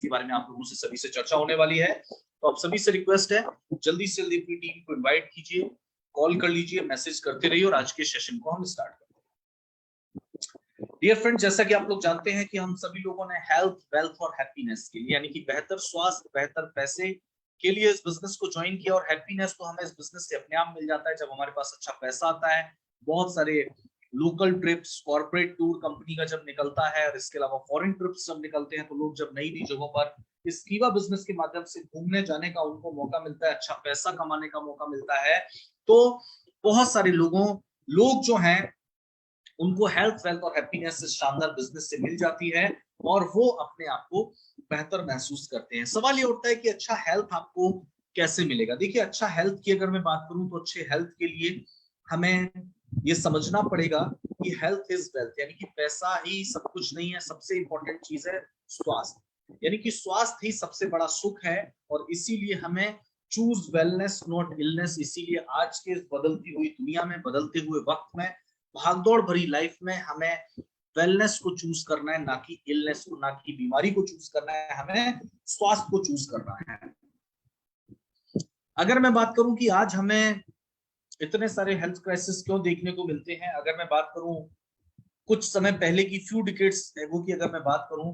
के बारे में आप लोगों से सभी से चर्चा होने वाली है। तो आप सभी से रिक्वेस्ट है, जल्दी से जल्दी अपनी टीम को इनवाइट कीजिए, कॉल कर लीजिए, मैसेज करते रहिए और आज के सेशन को हम स्टार्ट करते हैं। डियर फ्रेंड, जैसा कि आप लोग जानते हैं कि हम सभी लोगों ने हेल्थ, वेल्थ और हैप्पीनेस के लिए, यानी कि बेहतर स्वास्थ्य, बेहतर पैसे के लिए इस बिजनेस को ज्वाइन किया। और हैप्पीनेस तो हमें इस बिजनेस से अपने आप मिल जाता है जब हमारे पास अच्छा पैसा आता है। बहुत सारे local trips, corporate tour company का जब निकलता है और इसके अलावा फॉरेन ट्रिप्स जब निकलते हैं, तो लोग जब नई नई जगहों पर इस कीवा बिजनेस के माध्यम से घूमने जाने का उनको मौका मिलता है, अच्छा पैसा कमाने का मौका मिलता है, तो बहुत सारे लोग जो हैं उनको हेल्थ, वेल्थ और हैप्पीनेस इस शानदार बिजनेस से मिल जाती है और वो अपने आप को बेहतर महसूस करते हैं। सवाल ये उठता है कि अच्छा हेल्थ आपको कैसे मिलेगा। देखिए, अच्छा हेल्थ की अगर मैं बात करूं तो अच्छे हेल्थ के लिए हमें ये समझना पड़ेगा कि हेल्थ इज वेल्थ, यानी कि पैसा ही सब कुछ नहीं है। सबसे इंपॉर्टेंट चीज है स्वास्थ्य, यानी कि स्वास्थ्य ही सबसे बड़ा सुख है। और इसीलिए हमें चूज वेलनेस नॉट इलनेस। इसीलिए आज के बदलती हुई दुनिया में, बदलते हुए वक्त में, भागदौड़ भरी लाइफ में हमें वेलनेस को चूज करना है, ना कि इलनेस को, ना कि बीमारी को चूज करना है। हमें स्वास्थ्य को चूज करना है। अगर मैं बात करूं कि आज हमें इतने सारे हेल्थ क्राइसिस क्यों देखने को मिलते हैं, अगर मैं बात करूं कुछ समय पहले की, फ्यू डिकेड्स एगो की अगर मैं बात करूं,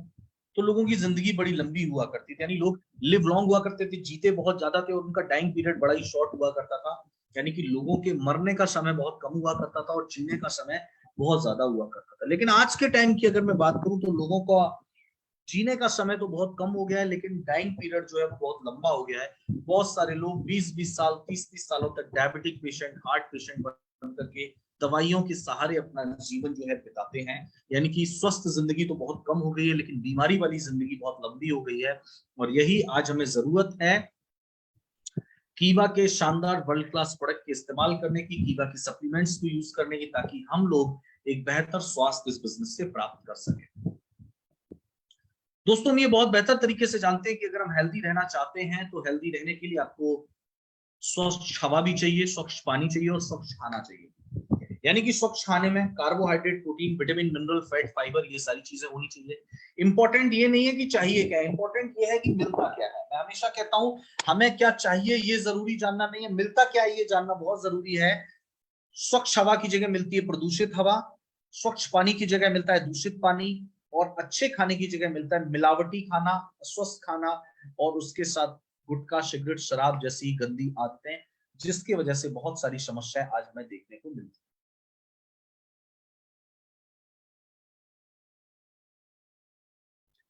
तो लोगों की जिंदगी बड़ी लंबी हुआ करती थी, यानी लोग लिव लॉन्ग हुआ करते थे, जीते बहुत ज्यादा थे और उनका टाइम पीरियड बड़ा ही शॉर्ट हुआ करता था। यानी कि लोगों के मरने का समय बहुत कम हुआ करता था और जीने का समय बहुत ज्यादा हुआ करता था। लेकिन आज के टाइम की अगर मैं बात करूं तो लोगों का जीने का समय तो बहुत कम हो गया है, लेकिन टाइम पीरियड जो है वो बहुत लंबा हो गया है। बहुत सारे लोग 20-20 साल, 30-30 सालों तक डायबिटिक पेशेंट, हार्ट पेशेंट बन करके दवाइयों के सहारे अपना जीवन जो है बिताते हैं। यानी कि स्वस्थ जिंदगी तो बहुत कम हो गई है, लेकिन बीमारी वाली जिंदगी बहुत लंबी हो गई है। और यही आज हमें जरूरत है कीवा के शानदार वर्ल्ड क्लास प्रोडक्ट के इस्तेमाल करने की, कीवा की सप्लीमेंट्स को यूज करने की, ताकि हम लोग एक बेहतर स्वास्थ्य इस बिजनेस से प्राप्त कर सके। दोस्तों, हम ये बहुत बेहतर तरीके से जानते हैं कि अगर हम हेल्दी रहना चाहते हैं तो हेल्दी रहने के लिए आपको स्वच्छ हवा भी चाहिए, स्वच्छ पानी चाहिए और स्वच्छ खाना चाहिए। यानी कि स्वच्छ खाने में carbohydrate, protein, vitamin, mineral, fat, fibre, ये सारी चीजें होनी चाहिए। इंपॉर्टेंट ये नहीं है कि चाहिए क्या, इंपॉर्टेंट ये है कि मिलता क्या है। मैं हमेशा कहता हूं, हमें क्या चाहिए ये जरूरी जानना नहीं है, मिलता क्या है ये जानना बहुत जरूरी है। स्वच्छ हवा की जगह मिलती है प्रदूषित हवा, स्वच्छ पानी की जगह मिलता है दूषित पानी, और अच्छे खाने की जगह मिलता है मिलावटी खाना, अस्वस्थ खाना, और उसके साथ गुटखा, सिगरेट, शराब जैसी गंदी आदतें, जिसकी वजह से बहुत सारी समस्याएं आज हमें देखने को मिलती है।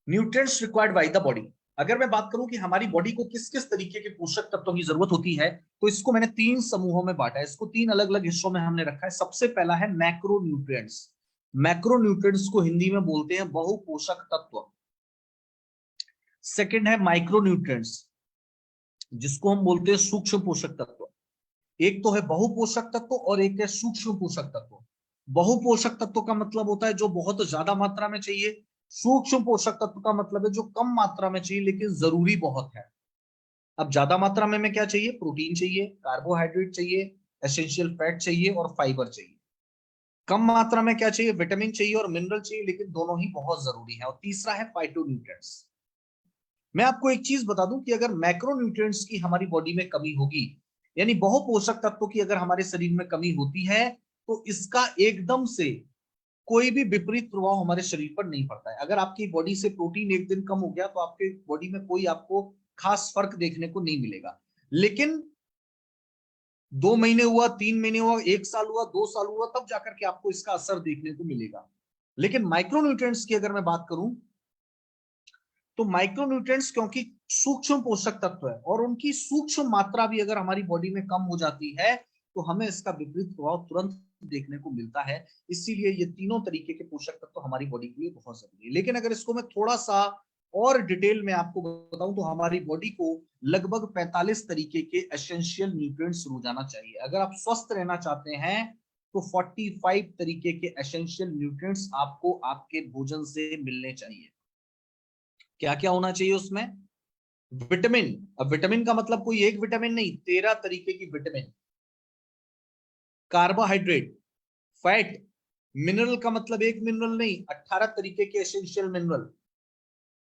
Nutrients required by the body. अगर मैं बात करूं कि हमारी बॉडी को किस किस तरीके के पोषक तत्वों की जरूरत होती है, तो इसको मैंने 3 समूहों में बांटा है, इसको 3 अलग-अलग हिस्सों में हमने रखा है। सबसे पहला है मैक्रो न्यूट्रिएंट्स। मैक्रो न्यूट्रिएंट्स को हिंदी में बोलते हैं बहु पोषक तत्व। सेकंड है माइक्रो न्यूट्रिएंट्स, जिसको हम बोलते हैं सूक्ष्म पोषक तत्व। एक तो है बहु पोषक तत्व और एक है सूक्ष्म पोषक तत्व। बहु पोषक तत्व का मतलब होता है जो बहुत ज्यादा मात्रा में चाहिए। सूक्ष्म पोषक तत्व का मतलब है जो कम मात्रा में चाहिए लेकिन जरूरी बहुत है। अब ज्यादा मात्रा में क्या चाहिए? प्रोटीन चाहिए, कार्बोहाइड्रेट चाहिए, एसेंशियल फैट चाहिए और फाइबर चाहिए। कम मात्रा में क्या चाहिए? विटामिन चाहिए और मिनरल चाहिए, लेकिन दोनों ही बहुत जरूरी है। और तीसरा है फाइटोन्यूट्रिएंट्स। मैं आपको एक चीज बता दूं कि अगर मैक्रोन्यूट्रिएंट्स की हमारी बॉडी में कमी होगी, यानी बहु पोषक तत्वों की अगर हमारे शरीर में कमी होती है, तो इसका एकदम से कोई भी विपरीत प्रभाव हमारे शरीर पर नहीं पड़ता है। अगर आपकी बॉडी से प्रोटीन एक दिन कम हो गया तो आपके बॉडी में कोई आपको खास फर्क देखने को नहीं मिलेगा। लेकिन 2 महीने हुआ, 3 महीने हुआ, 1 साल हुआ, 2 साल हुआ, तब जाकर के आपको इसका असर देखने को मिलेगा। लेकिन माइक्रोन्यूट्रिएंट्स की अगर मैं बात करूं, तो माइक्रोन्यूट्रिएंट्स क्योंकि सूक्ष्म पोषक तत्व है और उनकी सूक्ष्म मात्रा भी अगर हमारी बॉडी में कम हो जाती है, तो हमें इसका विपरीत प्रभाव तुरंत देखने को मिलता है। इसीलिए ये तीनों तरीके के पोषक तत्व हमारी बॉडी के लिए बहुत जरूरी है। लेकिन अगर इसको मैं थोड़ा सा और डिटेल में आपको बताऊं, तो हमारी बॉडी को लगभग 45 तरीके के एसेंशियल न्यूट्रिएंट्स रोजाना चाहिए। अगर आप स्वस्थ रहना चाहते हैं तो 45 तरीके के एसेंशियल न्यूट्रिएंट्स आपको आपके भोजन से मिलने चाहिए। क्या क्या होना चाहिए उसमें? विटामिन। अब विटामिन का मतलब कोई एक विटामिन नहीं, 13 तरीके की विटामिन। कार्बोहाइड्रेट, फैट, मिनरल का मतलब एक मिनरल नहीं, 18 तरीके के essential mineral.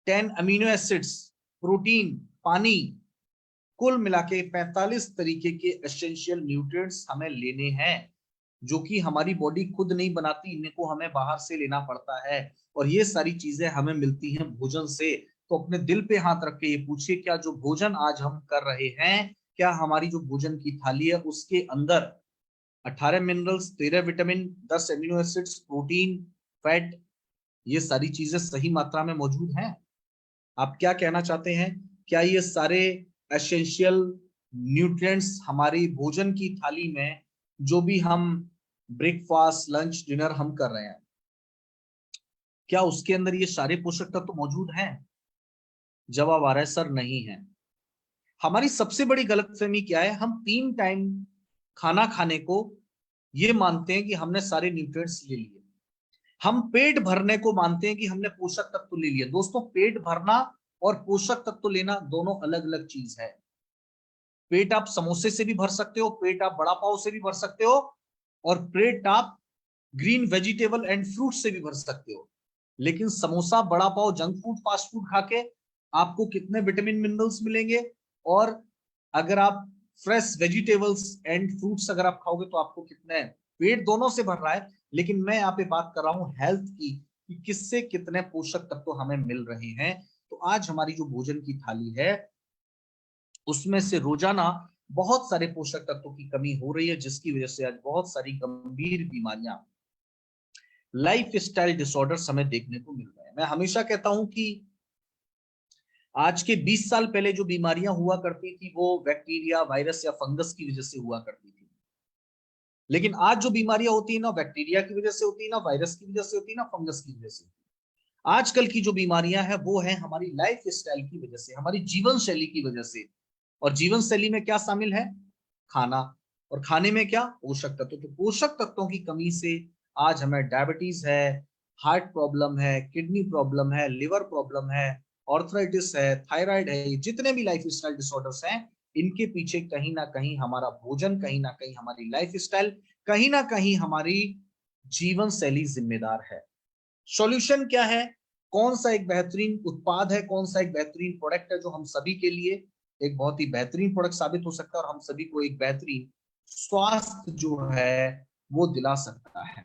10 amino acids, protein, पानी, कुल मिला के 45 तरीके के एसेंशियल न्यूट्रिएंट्स हमें लेने हैं, जो कि हमारी बॉडी खुद नहीं बनाती, इनको हमें बाहर से लेना पड़ता है। और ये सारी चीजें हमें मिलती हैं भोजन से। तो अपने दिल पे हाथ रख के ये पूछिए, क्या जो भोजन आज हम कर रहे हैं, क्या हमारी जो भोजन की थाली है उसके अंदर 18 minerals, 13 vitamin, 10 amino acids, protein, fat, ये सारी चीजें सही मात्रा में मौजूद हैं? आप क्या कहना चाहते हैं? क्या ये सारे एसेंशियल न्यूट्रिएंट्स हमारी भोजन की थाली में, जो भी हम ब्रेकफास्ट, लंच, डिनर हम कर रहे हैं, क्या उसके अंदर ये सारे पोषक तत्व मौजूद हैं? जवाब आ रहा है सर नहीं है। हमारी सबसे बड़ी गलतफहमी क्या है, हम 3 टाइम खाना खाने को ये मानते हैं कि हमने सारे न्यूट्रिएंट्स ले लिए। हम पेट भरने को मानते हैं कि हमने पोषक तत्व ले लिए। दोस्तों, पेट भरना और पोषक तत्व लेना दोनों अलग अलग चीज है। पेट आप समोसे से भी भर सकते हो, पेट आप बड़ा पाव से भी भर सकते हो, और पेट आप ग्रीन वेजिटेबल एंड फ्रूट से भी भर सकते हो। लेकिन समोसा, बड़ा पाव, जंक फूड, फास्ट फूड खा के आपको कितने विटामिन मिनरल्स मिलेंगे? और अगर आप फ्रेश वेजिटेबल्स एंड फ्रूट्स अगर आप खाओगे तो आपको कितने? पेट दोनों से भर रहा है, लेकिन मैं यहाँ पे बात कर रहा हूँ हेल्थ की, कि किससे कितने पोषक तत्व हमें मिल रहे हैं। तो आज हमारी जो भोजन की थाली है उसमें से रोजाना बहुत सारे पोषक तत्वों की कमी हो रही है, जिसकी वजह से आज बहुत सारी गंभीर बीमारियां, लाइफ स्टाइल डिसऑर्डर्स हमें देखने को मिल रहे हैं। मैं हमेशा कहता हूं कि आज के 20 साल पहले जो बीमारियां हुआ करती थी वो बैक्टीरिया, वायरस या फंगस की वजह से हुआ करती थी। लेकिन आज जो बीमारियां होती है ना बैक्टीरिया की वजह से होती है, ना वायरस की वजह से होती है, ना फंगस की वजह से होती है। आजकल की जो बीमारियां हैं वो है हमारी लाइफ स्टाइल की वजह से, हमारी जीवन शैली की वजह से। और जीवन शैली में क्या शामिल है? खाना। और खाने में क्या? पोषक तत्व। तो पोषक तत्वों की कमी से आज हमें डायबिटीज है, हार्ट प्रॉब्लम है, किडनी प्रॉब्लम है, लिवर प्रॉब्लम है, ऑर्थराइटिस है, थायराइड है, जितने भी लाइफ स्टाइल डिसऑर्डर्स हैं, इनके पीछे कहीं ना कहीं हमारा भोजन, कहीं ना कहीं हमारी लाइफ स्टाइल, कहीं ना कहीं हमारी जीवन शैली जिम्मेदार है। सॉल्यूशन क्या है? कौन सा एक बेहतरीन उत्पाद है, कौन सा एक बेहतरीन प्रोडक्ट है जो हम सभी के लिए एक बहुत ही बेहतरीन प्रोडक्ट साबित हो सकता है और हम सभी को एक बेहतरीन स्वास्थ्य जो है वो दिला सकता है?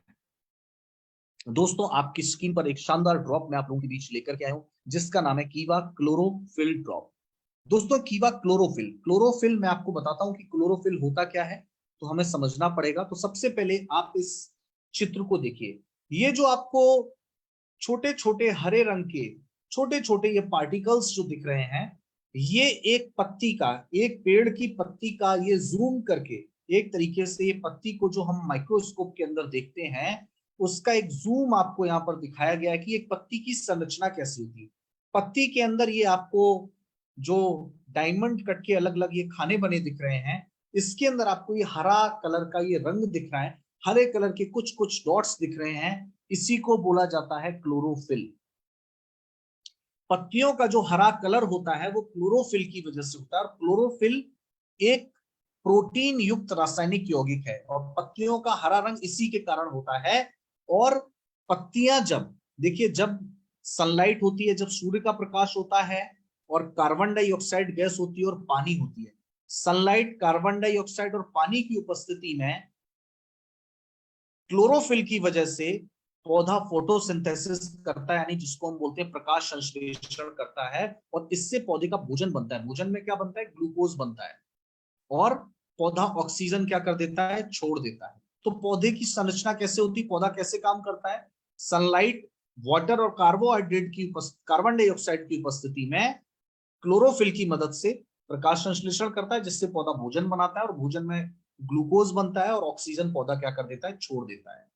दोस्तों, आपकी स्क्रीन पर एक शानदार ड्रॉप मैं आप लोगों के बीच लेकर के आया हूं, जिसका नाम है कीवा क्लोरोफिल ड्रॉप। दोस्तों, कीवा क्लोरोफिल, क्लोरोफिल मैं आपको बताता हूं कि क्लोरोफिल होता क्या है, तो हमें समझना पड़ेगा। तो सबसे पहले आप इस चित्र को देखिए। ये जो आपको छोटे छोटे हरे रंग के छोटे छोटे ये पार्टिकल्स जो दिख रहे हैं, ये एक पत्ती का, एक पेड़ की पत्ती का, ये जूम करके एक तरीके से ये पत्ती को जो हम माइक्रोस्कोप के अंदर देखते हैं, उसका एक जूम आपको यहाँ पर दिखाया गया है कि एक पत्ती की संरचना कैसी होती है। पत्ती के अंदर ये आपको जो डायमंड कट के अलग अलग ये खाने बने दिख रहे हैं, इसके अंदर आपको ये हरा कलर का ये रंग दिख रहा है, हरे कलर के कुछ कुछ डॉट्स दिख रहे हैं, इसी को बोला जाता है क्लोरोफिल। पत्तियों का जो हरा कलर होता है वो क्लोरोफिल की वजह से होता है। और क्लोरोफिल एक प्रोटीन युक्त रासायनिक यौगिक है और पत्तियों का हरा रंग इसी के कारण होता है। और पत्तियां जब, देखिए, जब सनलाइट होती है, जब सूर्य का प्रकाश होता है और कार्बन डाइऑक्साइड गैस होती है और पानी होती है, सनलाइट, कार्बन डाइऑक्साइड और पानी की उपस्थिति में क्लोरोफिल की वजह से पौधा फोटोसिंथेसिस करता है, यानी जिसको हम बोलते हैं प्रकाश संश्लेषण करता है, और इससे पौधे का भोजन बनता है। भोजन में क्या बनता है? ग्लूकोज बनता है, और पौधा ऑक्सीजन क्या कर देता है? छोड़ देता है। तो पौधे की संरचना कैसे होती है, पौधा कैसे काम करता है? सनलाइट, वाटर और कार्बोहाइड्रेट की कार्बन डाइऑक्साइड की उपस्थिति में क्लोरोफिल की मदद से प्रकाश संश्लेषण करता है, जिससे पौधा भोजन बनाता है, और भोजन में ग्लूकोज बनता है और ऑक्सीजन पौधा क्या कर देता है? छोड़ देता है।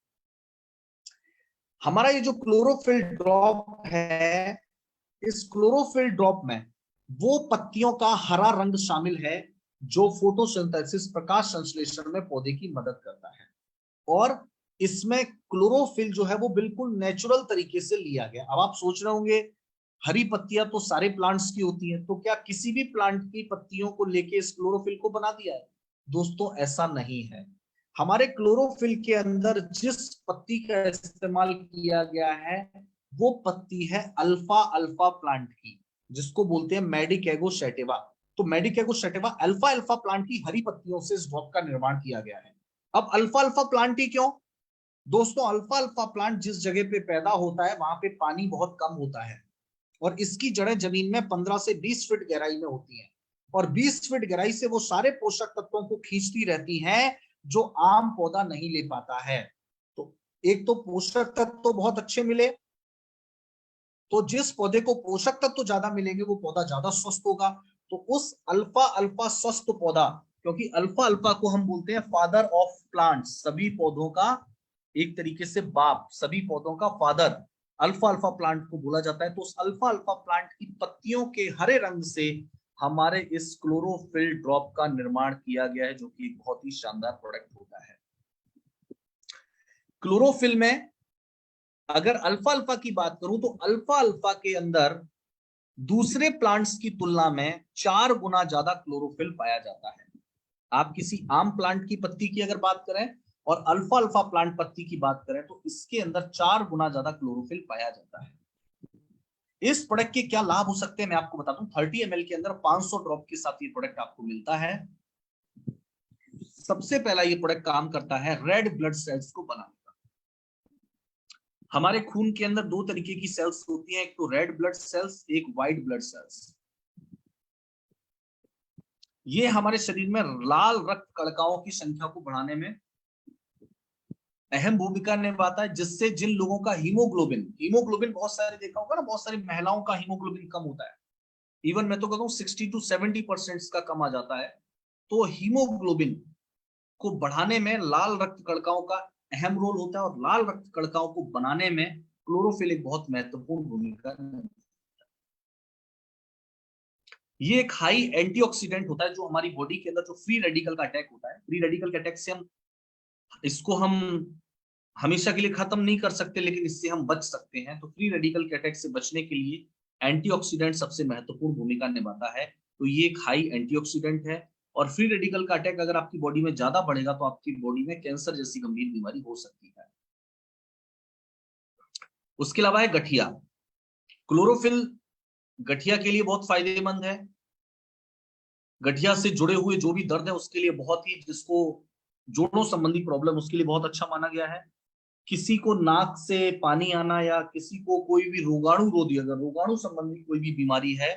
हमारा ये जो क्लोरोफिल ड्रॉप है, इस क्लोरोफिल ड्रॉप में वो पत्तियों का हरा रंग शामिल है जो फोटोसिंथेसिस, प्रकाश संश्लेषण में पौधे की मदद करता है। और इसमें क्लोरोफिल जो है वो बिल्कुल नेचुरल तरीके से लिया गया। अब आप सोच रहे होंगे हरी पत्तियां तो सारे प्लांट्स की होती हैं, तो क्या किसी भी प्लांट की पत्तियों को लेके इस क्लोरोफिल को बना दिया है? दोस्तों, ऐसा नहीं है। हमारे क्लोरोफिल के अंदर जिस पत्ती का इस्तेमाल किया गया है वो पत्ती है अल्फा अल्फा प्लांट की, जिसको बोलते हैं मेडिकेगो सैटिवा। तो मेडिकेगो सैटिवा अल्फा अल्फा प्लांट की हरी पत्तियों से इस ड्रॉप का निर्माण किया गया है। अब अल्फा अल्फा प्लांट ही क्यों दोस्तों? अल्फा अल्फा प्लांट जिस जगह पे पैदा होता है वहां पे पानी बहुत कम होता है और इसकी जड़ें जमीन में 15 से 20 फीट गहराई में होती हैं और 20 फीट गहराई से वो सारे पोषक तत्वों को खींचती रहती हैं जो आम पौधा नहीं ले पाता है। तो एक तो पोषक तत्व तो बहुत अच्छे मिले, तो जिस पौधे को पोषक तत्व तो ज्यादा मिलेंगे वो पौधा ज्यादा स्वस्थ होगा। तो उस अल्फा अल्फा स्वस्थ पौधा, क्योंकि अल्फा अल्फा को हम बोलते हैं फादर ऑफ प्लांट्स, सभी पौधों का एक तरीके से बाप, सभी पौधों का फादर अल्फा अल्फा प्लांट को बोला जाता है। तो उस अल्फा अल्फा प्लांट की पत्तियों के हरे रंग से हमारे इस क्लोरोफिल ड्रॉप का निर्माण किया गया है, जो कि एक बहुत ही शानदार प्रोडक्ट होता है। क्लोरोफिल में अगर अल्फा अल्फा की बात करूं तो अल्फा अल्फा के अंदर दूसरे प्लांट्स की तुलना में 4 गुना ज्यादा क्लोरोफिल पाया जाता है। आप किसी आम प्लांट की पत्ती की अगर बात करें और अल्फा अल्फा प्लांट पत्ती की बात करें तो इसके अंदर 4 गुना ज्यादा क्लोरोफिल पाया जाता है। इस प्रोडक्ट के क्या लाभ हो सकते हैं मैं आपको बता दूं। 30 ml के अंदर 500 ड्रॉप के साथ ये प्रोडक्ट आपको मिलता है। सबसे पहला ये प्रोडक्ट काम करता है रेड ब्लड सेल्स को बनाने का। हमारे खून के अंदर 2 तरीके की सेल्स होती हैं, एक तो रेड ब्लड सेल्स, एक व्हाइट ब्लड सेल्स। ये हमारे शरीर में लाल रक्त कणिकाओं की संख्या को बढ़ाने में अहम भूमिका निभाता है, जिससे जिन लोगों का हीमोग्लोबिन बहुत सारे देखा होगा ना, बहुत सारी महिलाओं का हीमोग्लोबिन कम होता है, इवन मैं तो कहता हूँ 60 to 70% का कम आ जाता है। तो हीमोग्लोबिन को बढ़ाने में लाल रक्त कणिकाओं का अहम रोल होता है और लाल रक्त कणिकाओं को बनाने में क्लोरोफिल एक बहुत महत्वपूर्ण भूमिका। ये एक हाई एंटीऑक्सीडेंट होता है जो हमारी बॉडी के अंदर जो फ्री रेडिकल का अटैक होता है, फ्री रेडिकल के अटैक से हम हमेशा के लिए खत्म नहीं कर सकते, लेकिन इससे हम बच सकते हैं। तो फ्री रेडिकल के अटैक से बचने के लिए एंटीऑक्सीडेंट सबसे महत्वपूर्ण भूमिका निभाता है। तो ये एक हाई एंटीऑक्सीडेंट है और फ्री रेडिकल का अटैक अगर आपकी बॉडी में ज्यादा बढ़ेगा तो आपकी बॉडी में कैंसर जैसी गंभीर बीमारी हो सकती है। उसके अलावा है गठिया। क्लोरोफिल गठिया के लिए बहुत फायदेमंद है। गठिया से जुड़े हुए जो भी दर्द है उसके लिए बहुत ही, जिसको जोड़ों संबंधी प्रॉब्लम, उसके लिए बहुत अच्छा माना गया है। किसी को नाक से पानी आना या किसी को कोई भी रोगाणु रोधी, अगर रोगाणु संबंधी कोई भी बीमारी है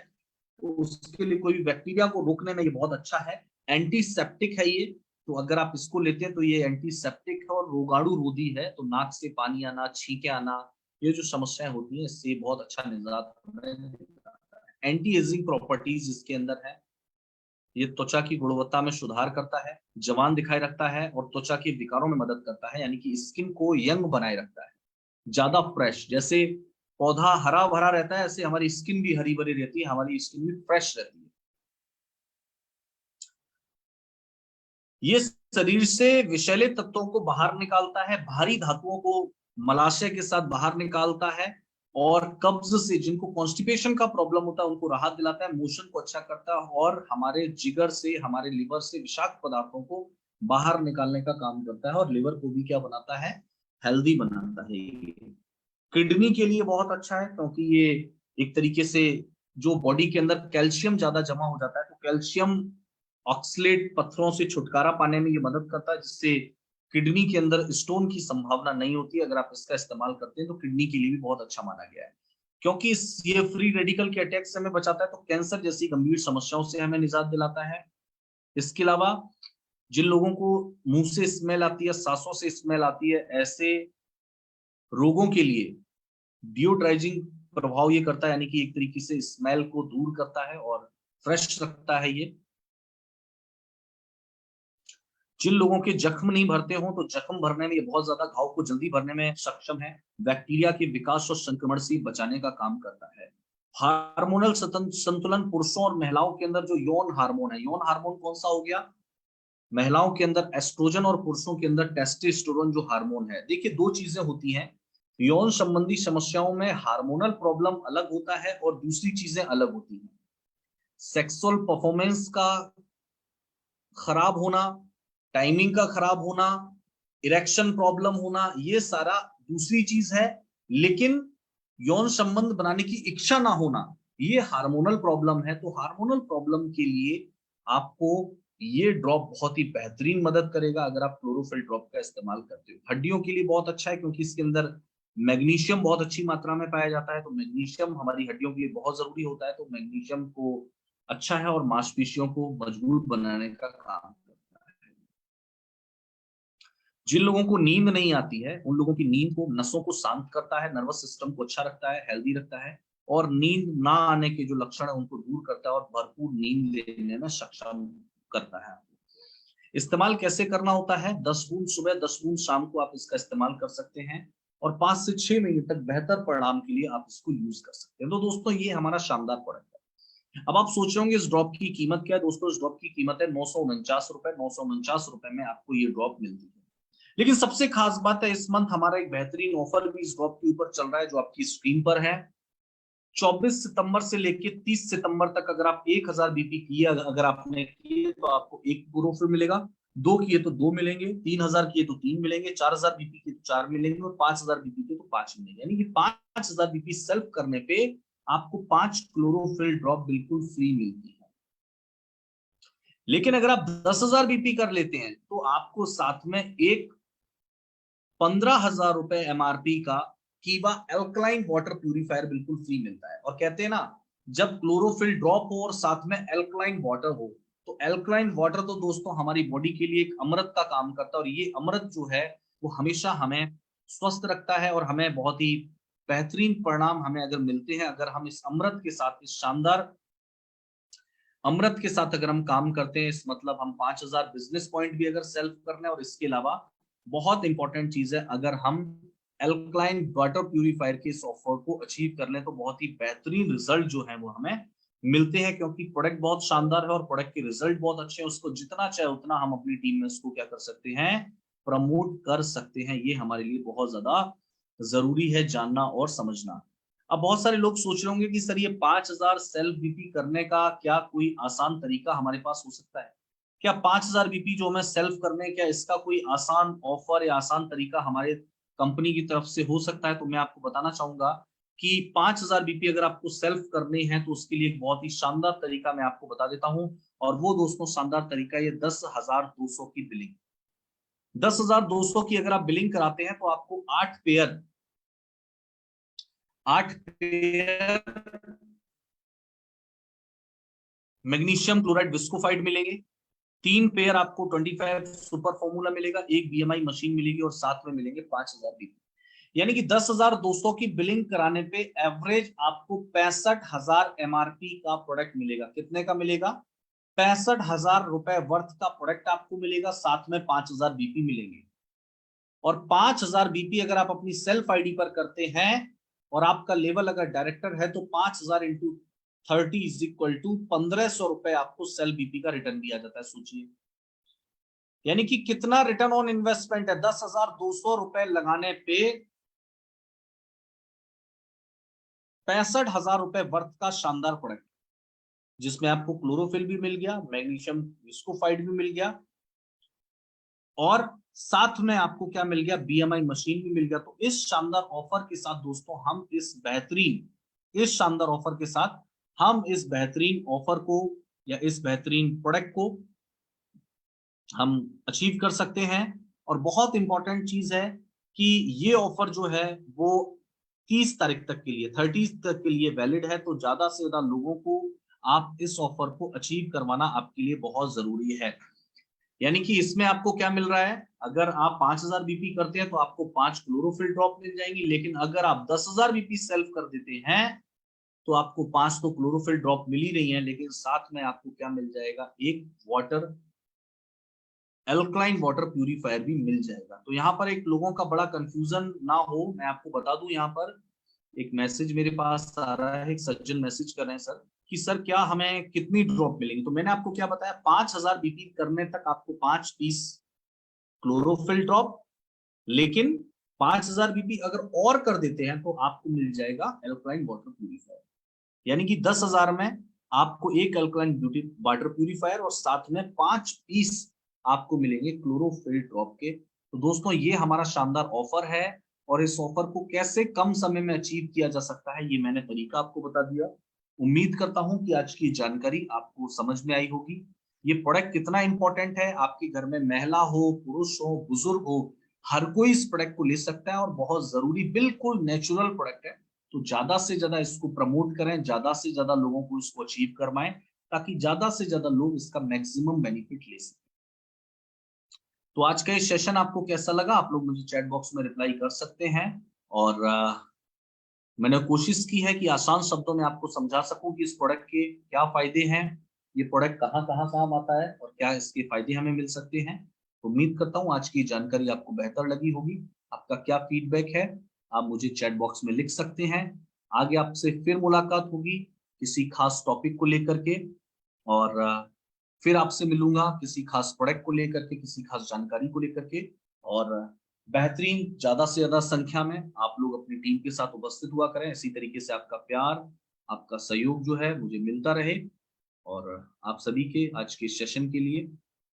तो उसके लिए, कोई भी बैक्टीरिया को रोकने में ये बहुत अच्छा है। एंटीसेप्टिक है ये, तो अगर आप इसको लेते हैं तो ये एंटीसेप्टिक है और रोगाणु रोधी है। तो नाक से पानी आना, छींके आना, ये जो समस्याएं होती हैं इससे बहुत अच्छा निजात। एंटी एजिंग प्रॉपर्टीज इसके अंदर है। ये त्वचा की गुणवत्ता में सुधार करता है, जवान दिखाई रखता है और त्वचा के विकारों में मदद करता है, यानी कि स्किन को यंग बनाए रखता है, ज्यादा फ्रेश। जैसे पौधा हरा भरा रहता है ऐसे हमारी स्किन भी हरी भरी रहती है, हमारी स्किन भी फ्रेश रहती है। ये शरीर से विषैले तत्वों को बाहर निकालता है, भारी धातुओं को मलाशय के साथ बाहर निकालता है और कब्ज से, जिनको कॉन्स्टिपेशन का प्रॉब्लम होता है उनको राहत दिलाता है, मोशन को अच्छा करता है और हमारे जिगर से, हमारे लिवर से विषाक्त पदार्थों को बाहर निकालने का काम करता है और लिवर को भी क्या बनाता है, हेल्दी बनाता है। किडनी के लिए बहुत अच्छा है क्योंकि ये एक तरीके से जो बॉडी के अंदर कैल्शियम ज्यादा जमा हो जाता है तो कैल्शियम ऑक्सलेट पत्थरों से छुटकारा पाने में ये मदद करता है, जिससे किडनी के अंदर स्टोन की संभावना नहीं होती। अगर आप इसका इस्तेमाल करते हैं तो किडनी के लिए भी बहुत अच्छा माना गया है, क्योंकि ये फ्री रेडिकल के अटैक से हमें बचाता है, तो कैंसर जैसी गंभीर समस्याओं से हमें निजात दिलाता है। इसके अलावा जिन लोगों को मुंह से स्मेल आती है, सांसों से स्मेल आती है, ऐसे रोगों के लिए डियोड्राइजिंग प्रभाव ये करता है, यानी कि एक तरीके से स्मेल को दूर करता है और फ्रेश रखता है। ये जिन लोगों के जख्म नहीं भरते हो तो जख्म भरने में, ये बहुत ज्यादा घाव को जल्दी भरने में सक्षम है, बैक्टीरिया के विकास और संक्रमण से बचाने का काम करता है। हार्मोनल संतुलन पुरुषों और महिलाओं के अंदर जो यौन हार्मोन है, यौन हार्मोन कौन सा हो गया, महिलाओं के अंदर एस्ट्रोजन और पुरुषों के अंदर टेस्टोस्टेरोन जो हार्मोन है। देखिए दो चीजें होती हैं, यौन संबंधी समस्याओं में हार्मोनल प्रॉब्लम अलग होता है और दूसरी चीजें अलग होती हैं। सेक्सुअल परफॉर्मेंस का खराब होना, टाइमिंग का खराब होना, इरेक्शन प्रॉब्लम होना, ये सारा दूसरी चीज है। लेकिन यौन संबंध बनाने की इच्छा ना होना, ये हार्मोनल प्रॉब्लम है। तो हार्मोनल प्रॉब्लम के लिए आपको ये ड्रॉप बहुत ही बेहतरीन मदद करेगा अगर आप क्लोरोफिल ड्रॉप का इस्तेमाल करते हो। हड्डियों के लिए बहुत अच्छा है क्योंकि इसके अंदर मैग्नीशियम बहुत अच्छी मात्रा में पाया जाता है। तो मैग्नीशियम हमारी हड्डियों के लिए बहुत जरूरी होता है। तो मैग्नीशियम को अच्छा है और मांसपेशियों को मजबूत बनाने का काम करता है। जिन लोगों को नींद नहीं आती है उन लोगों की नींद को, नसों को शांत करता है, नर्वस सिस्टम को अच्छा रखता है, हेल्दी रखता है, और नींद ना आने के जो लक्षण है उनको दूर करता है और भरपूर नींद लेने में सक्षम करता है। इस्तेमाल कैसे करना होता है? 10 बूंद सुबह, 10 बूंद शाम को आप इसका इस्तेमाल कर सकते हैं और 5 से 6 महीने तक बेहतर परिणाम के लिए आप इसको यूज कर सकते हैं। तो दोस्तों ये हमारा शानदार प्रोडक्ट है। अब आप सोच रहे होंगे इस ड्रॉप की कीमत क्या है? दोस्तों इस ड्रॉप की कीमत है 949 रुपए। 949 रुपए में आपको ये ड्रॉप मिलती है। लेकिन सबसे खास बात है, इस मंथ हमारा एक बेहतरीन ऑफर भी इस ड्रॉप के ऊपर चल रहा है जो आपकी स्क्रीन पर है। 24 सितंबर से लेकर 30 सितंबर तक अगर आप 1000 बीपी किए, अगर आपने किए तो आपको एक क्लोरोफिल मिलेगा, 2 किए तो 2 मिलेंगे, 3000 किए तो 3 मिलेंगे, 4000 बीपी किए तो 4 मिलेंगे और 5000 बीपी किए तो 5 मिलेंगे। यानी कि 5000 बीपी सेल्फ करने पे आपको 5 क्लोरोफिल ड्रॉप बिल्कुल फ्री मिलती है। लेकिन अगर आप 10,000 बीपी कर लेते हैं तो आपको साथ में एक 15,000 रुपए एमआरपी का कीवा एल्कलाइन वाटर प्यूरिफायर बिल्कुल फ्री मिलता है। और कहते हैं ना, जब क्लोरोफिल ड्रॉप हो और साथ में एल्कलाइन वाटर हो, तो एल्कलाइन वाटर तो दोस्तों हमारी बॉडी के लिए एक अमृत का काम करता है। और ये अमृत जो है वो हमेशा हमें स्वस्थ रखता है और हमें बहुत ही बेहतरीन परिणाम हमें अगर मिलते हैं अगर हम इस अमृत के साथ, इस शानदार अमृत के साथ अगर हम काम करते हैं। इस मतलब हम 5000 बिजनेस पॉइंट भी अगर सेल्फ कर लें, और इसके अलावा बहुत इंपॉर्टेंट चीज है, अगर हम एल्कलाइन वाटर प्यूरिफायर के इस ऑफर को अचीव कर लें तो बहुत ही बेहतरीन रिजल्ट जो है वो हमें मिलते हैं। क्योंकि प्रोडक्ट बहुत शानदार है और प्रोडक्ट के रिजल्ट बहुत अच्छे हैं। उसको जितना चाहे उतना हम अपनी टीम में उसको क्या कर सकते हैं, प्रमोट कर सकते हैं। ये हमारे लिए बहुत ज्यादा जरूरी है जानना और समझना। अब बहुत सारे लोग सोच रहे होंगे कि सर ये 5000 सेल्फ बीपी करने का क्या कोई आसान तरीका हमारे पास हो सकता है? क्या 5000 बीपी जो हमें सेल्फ करने, क्या इसका कोई आसान ऑफर या आसान तरीका हमारे कंपनी की तरफ से हो सकता है? तो मैं आपको बताना चाहूंगा कि 5000 बीपी अगर आपको सेल्फ करने हैं तो उसके लिए एक बहुत ही शानदार तरीका मैं आपको बता देता हूं। और वो दोस्तों शानदार तरीका ये 10,200 की बिलिंग। 10,200 की अगर आप बिलिंग कराते हैं तो आपको 8 पेयर मैग्नीशियम क्लोराइड विस्कोफाइट मिलेंगे, 3 पेयर आपको 25 सुपर फॉर्मूला मिलेगा, एक बीएमआई मशीन मिलेगी और साथ में मिलेंगे 5000 बीपी। यानी कि 10,200 की बिलिंग कराने पे एवरेज आपको 65,000 एमआरपी का प्रोडक्ट मिलेगा। कितने का मिलेगा? 65,000 रुपए वर्थ का प्रोडक्ट आपको मिलेगा, साथ में 5000 बीपी मिलेंगे। और 5000 बीपी अगर आप अपनी सेल्फ आईडी पर करते हैं और आपका लेवल अगर डायरेक्टर है तो 5000 इंटू 30 इज इक्वल टू 1500 रुपए आपको सेल्फ बीपी का रिटर्न दिया जाता है। सोचिए यानी कि कितना रिटर्न ऑन इन्वेस्टमेंट है। 10,200 रुपए लगाने पे 65,000 रुपए वर्थ का शानदार प्रोडक्ट, जिसमें आपको क्लोरोफिल भी मिल गया, मैग्नीशियम विस्कोफाइट भी मिल गया और साथ में आपको क्या मिल गया, बीएमआई मशीन भी मिल गया। तो इस शानदार ऑफर के साथ दोस्तों हम इस शानदार ऑफर के साथ हम इस बेहतरीन ऑफर को या इस बेहतरीन प्रोडक्ट को हम अचीव कर सकते हैं। और बहुत इंपॉर्टेंट चीज है कि ये ऑफर जो है वो 30 तारीख तक के लिए, 30 तक के लिए वैलिड है। तो ज्यादा से ज्यादा लोगों को आप इस ऑफर को अचीव करवाना आपके लिए बहुत जरूरी है। यानी कि इसमें आपको क्या मिल रहा है, अगर आप 5000 बीपी करते हैं तो आपको 5 क्लोरोफिल ड्रॉप मिल जाएंगी। लेकिन अगर आप 10,000 बीपी सेल्फ कर देते हैं तो आपको 5 तो क्लोरोफिल ड्रॉप मिल ही रही है, लेकिन साथ में आपको क्या मिल जाएगा, एक एल्कलाइन वाटर प्यूरिफायर भी मिल जाएगा। तो यहाँ पर एक लोगों का बड़ा कंफ्यूजन ना हो, मैं आपको बता दूं। यहाँ पर एक मैसेज मेरे पास आ रहा है, एक सज्जन मैसेज कर रहे हैं सर कि सर क्या हमें कितनी ड्रॉप मिलेंगी? तो मैंने आपको क्या बताया, 5000 बीपी करने तक आपको 5 पीस क्लोरोफिल ड्रॉप, लेकिन 5000 बीपी अगर और कर देते हैं तो आपको मिल जाएगा एल्कलाइन वाटर प्यूरिफायर। यानी कि 10,000 में आपको एक अल्कलाइन वाटर प्यूरिफायर और साथ में 5 पीस आपको मिलेंगे क्लोरोफिल ड्रॉप के। तो दोस्तों ये हमारा शानदार ऑफर है और इस ऑफर को कैसे कम समय में अचीव किया जा सकता है, ये मैंने तरीका आपको बता दिया। उम्मीद करता हूं कि आज की जानकारी आपको समझ में आई होगी। ये प्रोडक्ट कितना इंपॉर्टेंट है, आपके घर में महिला हो, पुरुष हो, बुजुर्ग हो, हर कोई इस प्रोडक्ट को ले सकता है और बहुत जरूरी, बिल्कुल नेचुरल प्रोडक्ट है। तो ज्यादा से ज्यादा इसको प्रमोट करें, ज्यादा से ज्यादा लोगों को इसको अचीव करवाएं, ताकि ज्यादा से ज्यादा लोग इसका मैक्सिमम बेनिफिट ले सकें। तो आज का ये सेशन आपको कैसा लगा, आप लोग मुझे चैट बॉक्स में रिप्लाई कर सकते हैं। और मैंने कोशिश की है कि आसान शब्दों में आपको समझा सकूं कि इस प्रोडक्ट के क्या फायदे हैं, ये प्रोडक्ट कहाँ कहाँ काम आता है और क्या इसके फायदे हमें मिल सकते हैं। तो उम्मीद करता हूँ आज की जानकारी आपको बेहतर लगी होगी। आपका क्या फीडबैक है, आप मुझे चैट बॉक्स में लिख सकते हैं। आगे आपसे फिर मुलाकात होगी किसी खास टॉपिक को लेकर के, और फिर आपसे मिलूंगा किसी खास प्रोडक्ट को लेकर के, किसी खास जानकारी को लेकर के। और बेहतरीन ज्यादा से ज्यादा संख्या में आप लोग अपनी टीम के साथ उपस्थित हुआ करें। इसी तरीके से आपका प्यार, आपका सहयोग जो है मुझे मिलता रहे। और आप सभी के आज के सेशन के लिए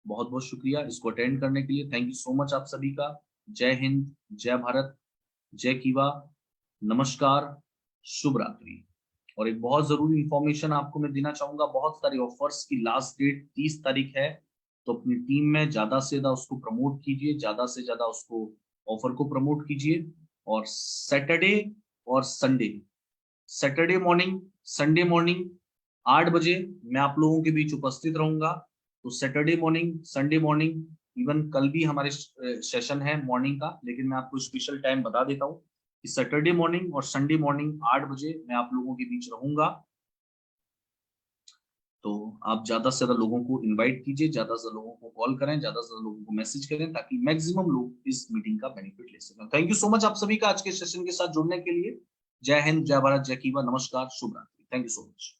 बहुत बहुत शुक्रिया, इसको अटेंड करने के लिए। थैंक यू सो मच आप सभी का। जय हिंद, जय भारत, जय कीवा, नमस्कार, शुभ रात्रि। और एक बहुत जरूरी इंफॉर्मेशन आपको मैं देना चाहूंगा, बहुत सारे ऑफर्स की लास्ट डेट 30 तारीख है। तो अपनी टीम में ज्यादा से ज्यादा उसको प्रमोट कीजिए, ज्यादा से ज्यादा उसको ऑफर को प्रमोट कीजिए। और सैटरडे और Sunday, Saturday morning, Sunday morning 8 बजे मैं आप लोगों के बीच उपस्थित रहूंगा। तो Saturday morning, Sunday morning, even कल भी हमारे सेशन है मॉर्निंग का, लेकिन मैं आपको स्पेशल टाइम बता देता हूँ कि सैटरडे मॉर्निंग और संडे मॉर्निंग 8 बजे मैं आप लोगों के बीच रहूंगा। तो आप ज्यादा से ज्यादा लोगों को इनवाइट कीजिए, ज्यादा से ज्यादा लोगों को कॉल करें, ज्यादा से ज्यादा लोगों को मैसेज करें, ताकि मैक्सिमम लोग इस मीटिंग का बेनिफिट ले सकें। थैंक यू सो मच आप सभी का आज के सेशन के साथ जुड़ने के लिए। जय हिंद, जय भारत, जय कीवा, नमस्कार, शुभ रात्रि। Thank you so much.